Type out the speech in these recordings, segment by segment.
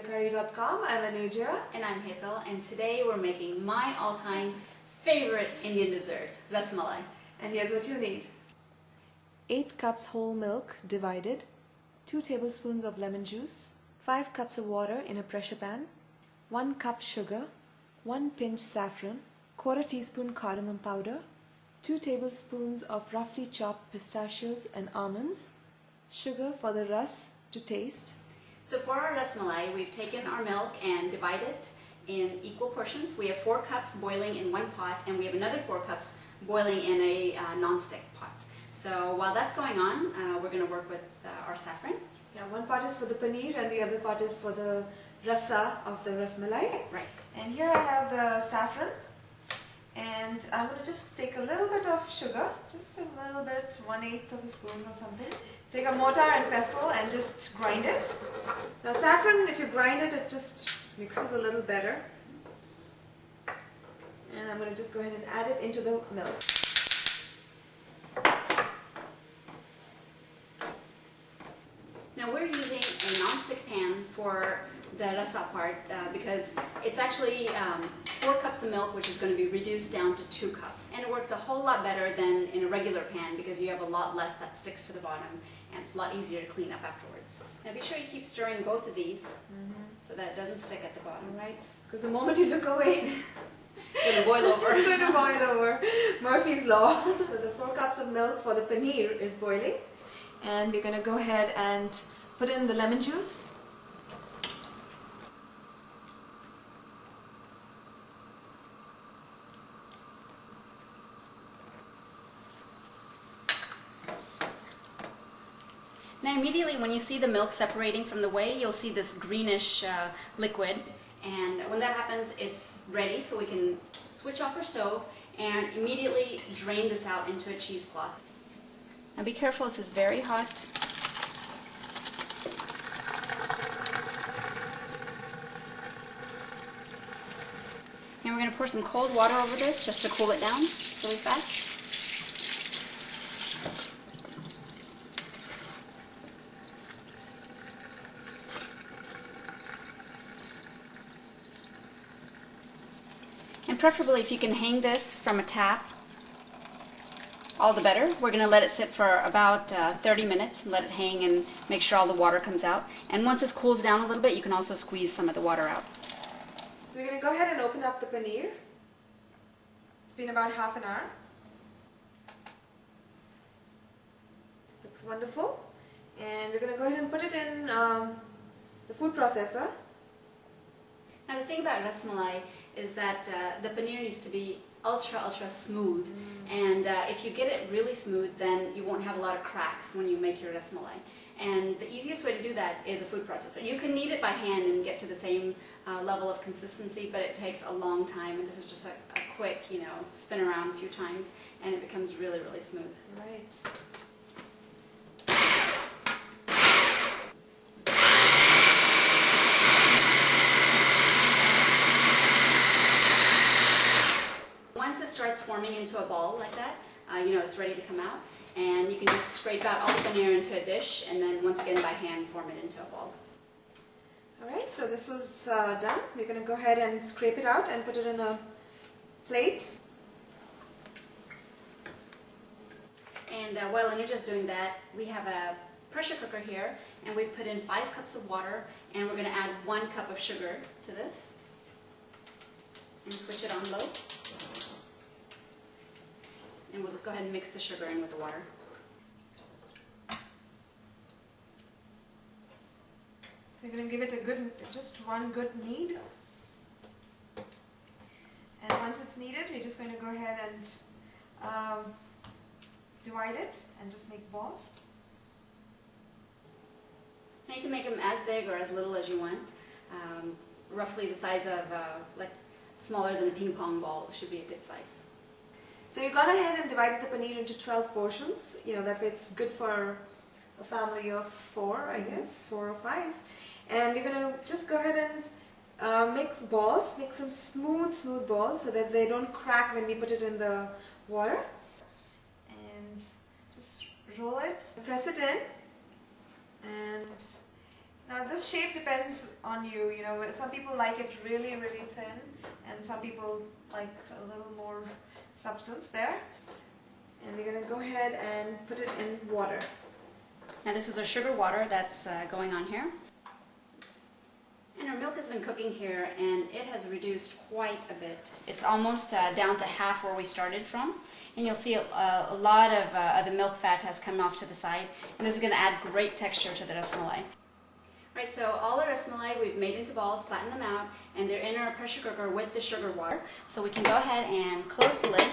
ShowMeTheCurry.com. I'm Anuja. And I'm Hital, and today we're making my all-time favorite Indian dessert, Ras Malai. And here's what you need. 8 cups whole milk divided, 2 tablespoons of lemon juice, 5 cups of water in a pressure pan, 1 cup sugar, 1 pinch saffron, 1/4 teaspoon cardamom powder, 2 tablespoons of roughly chopped pistachios and almonds, sugar for the ras to taste. So for our Ras Malai, we've taken our milk and divided it in equal portions. We have 4 cups boiling in one pot, and we have another 4 cups boiling in a non-stick pot. So while that's going on, we're going to work with our saffron. Yeah, one part is for the paneer and the other part is for the rasa of the Ras Malai. Right. And here I have the saffron. And I'm going to just take a little bit of sugar, just a little bit, 1/8 of a spoon or something. Take a mortar and pestle and just grind it. Now saffron, if you grind it, it just mixes a little better. And I'm going to just go ahead and add it into the milk. Now we're using a non-stick pan for the rasa part because it's actually 4 cups of milk, which is going to be reduced down to 2 cups. And it works a whole lot better than in a regular pan because you have a lot less that sticks to the bottom and it's a lot easier to clean up afterwards. Now be sure you keep stirring both of these so that it doesn't stick at the bottom. Right, because the moment you look away, it's going to boil over. It's going to boil over. Murphy's Law. So the 4 cups of milk for the paneer is boiling. And we're going to go ahead and put in the lemon juice. Now immediately when you see the milk separating from the whey, you'll see this greenish liquid, and when that happens it's ready, so we can switch off our stove and immediately drain this out into a cheesecloth. Now be careful, this is very hot. And we're going to pour some cold water over this just to cool it down really fast. And preferably if you can hang this from a tap, all the better. We're going to let it sit for about 30 minutes and let it hang and make sure all the water comes out. And once this cools down a little bit, you can also squeeze some of the water out. So we're going to go ahead and open up the paneer. It's been about half an hour. Looks wonderful. And we're going to go ahead and put it in the food processor. Now the thing about Ras Malai is that the paneer needs to be ultra smooth, and if you get it really smooth, then you won't have a lot of cracks when you make your Ras Malai. And the easiest way to do that is a food processor. You can knead it by hand and get to the same level of consistency, but it takes a long time, and this is just a quick, spin around a few times and it becomes really smooth. Right. Once it starts forming into a ball like that, it's ready to come out, and you can just scrape out all the paneer into a dish and then once again by hand form it into a ball. Alright, so this is done. We're going to go ahead and scrape it out and put it in a plate. And while Anuja's doing that, we have a pressure cooker here, and we put in 5 cups of water, and we're going to add 1 cup of sugar to this and switch it on low. And we'll just go ahead and mix the sugar in with the water. We're going to give it just one good knead. And once it's kneaded, we're just going to go ahead and divide it and just make balls. Now you can make them as big or as little as you want. Roughly the size of, smaller than a ping pong ball should be a good size. So you've gone ahead and divided the paneer into 12 portions. That way it's good for a family of 4, I guess, 4 or 5. And we're going to just go ahead and make balls, make some smooth balls so that they don't crack when we put it in the water. And just roll it, press it in, and Now this shape depends on you, you know, some people like it really, really thin and some people like a little more substance there. And we're going to go ahead and put it in water. Now this is our sugar water that's going on here. And our milk has been cooking here and it has reduced quite a bit. It's almost down to half where we started from. And you'll see a lot of the milk fat has come off to the side. And this is going to add great texture to the Ras Malai. Right, so all the Ras Malai we've made into balls, flatten them out, and they're in our pressure cooker with the sugar water. So we can go ahead and close the lid,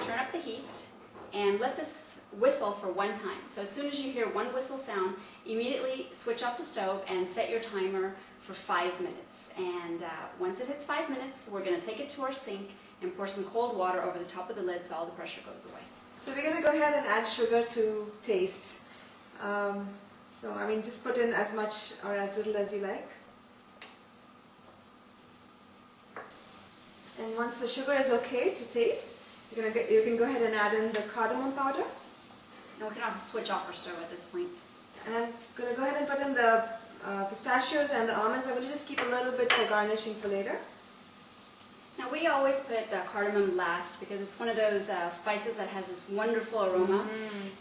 turn up the heat, and let this whistle for one time. So as soon as you hear one whistle sound, immediately switch off the stove and set your timer for 5 minutes. And once it hits 5 minutes, we're going to take it to our sink and pour some cold water over the top of the lid so all the pressure goes away. So we're going to go ahead and add sugar to taste. So I mean, just put in as much or as little as you like. And once the sugar is okay to taste, you can go ahead and add in the cardamom powder. And we can also switch off our stove at this point. And I'm going to go ahead and put in the pistachios and the almonds. I'm going to just keep a little bit for garnishing for later. Now we always put cardamom last because it's one of those spices that has this wonderful aroma.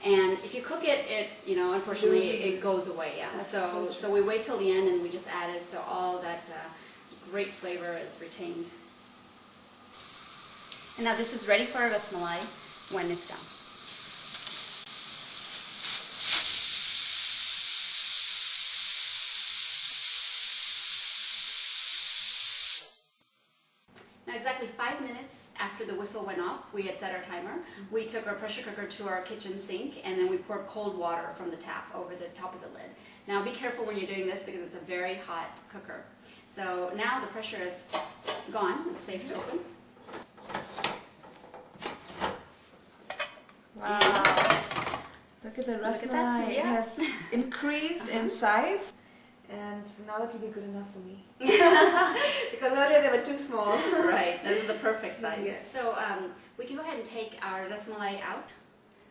And if you cook it, you know, unfortunately it goes away. Yeah. So we wait till the end and we just add it so all that great flavor is retained. And now this is ready for a Ras Malai when it's done. Now exactly 5 minutes after the whistle went off, we had set our timer. We took our pressure cooker to our kitchen sink and then we poured cold water from the tap over the top of the lid. Now be careful when you're doing this because it's a very hot cooker. So now the pressure is gone, it's safe to open. Wow! Look at the Ras Malai. Yeah. It have increased in size. And now it will be good enough for me. Because earlier they were too small. Right, this is the perfect size. Yes. So we can go ahead and take our Ras Malai out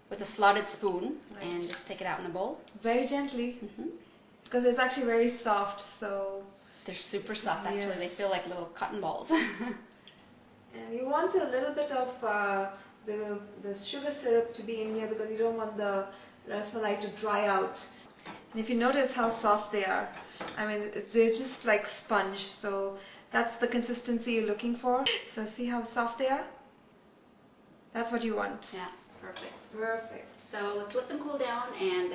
with a slotted spoon and just take it out in a bowl. Very gently. Because it's actually very soft, so... They're super soft actually, Yes. they feel like little cotton balls. And you want a little bit of the sugar syrup to be in here because you don't want the Ras Malai to dry out. And if you notice how soft they are, I mean, they're just like sponge. So that's the consistency you're looking for. So see how soft they are? That's what you want. Yeah, perfect. Perfect. So let's let them cool down and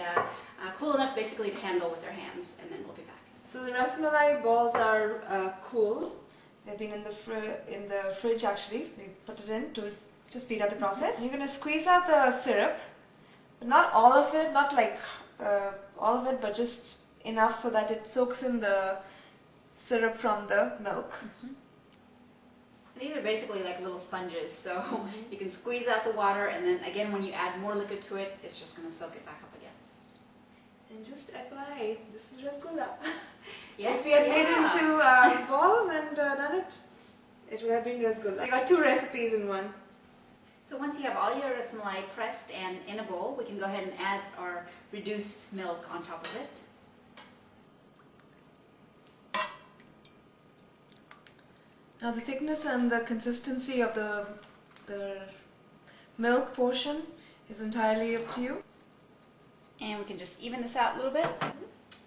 cool enough basically to handle with our hands, and then we'll be back. So the Ras Malai balls are cool. They've been in the fridge actually. We put it in to speed up the process. And you're going to squeeze out the syrup, but not all of it, not like all of it, but just enough so that it soaks in the syrup from the milk. These are basically like little sponges, so you can squeeze out the water, and then again when you add more liquid to it, it's just going to soak it back up again. And just FYI, this is rasgulla. Yes, if we had made it into balls and done it, it would have been rasgulla. So you got 2 recipes in one. So once you have all your Ras Malai pressed and in a bowl, we can go ahead and add our reduced milk on top of it. Now the thickness and the consistency of the milk portion is entirely up to you. And we can just even this out a little bit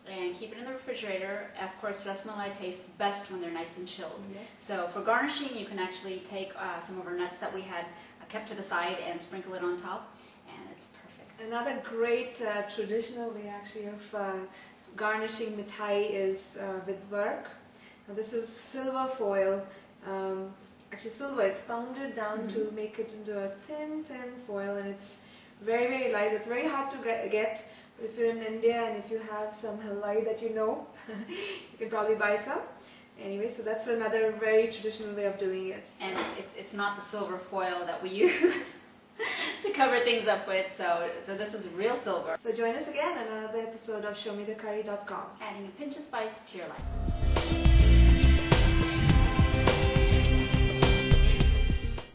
and keep it in the refrigerator. Of course, Ras Malai tastes best when they're nice and chilled. Yes. So for garnishing, you can actually take some of our nuts that we had kept to the side and sprinkle it on top, and it's perfect. Another great traditional way actually of garnishing mithai is with work. Now this is silver foil. Actually silver, it's pounded down to make it into a thin foil, and it's very, very light. It's very hard to get, but if you're in India and if you have some halwai that you know, you can probably buy some. Anyway, so that's another very traditional way of doing it. And it's not the silver foil that we use to cover things up with, so this is real silver. So join us again on another episode of ShowMeTheCurry.com. Adding a pinch of spice to your life.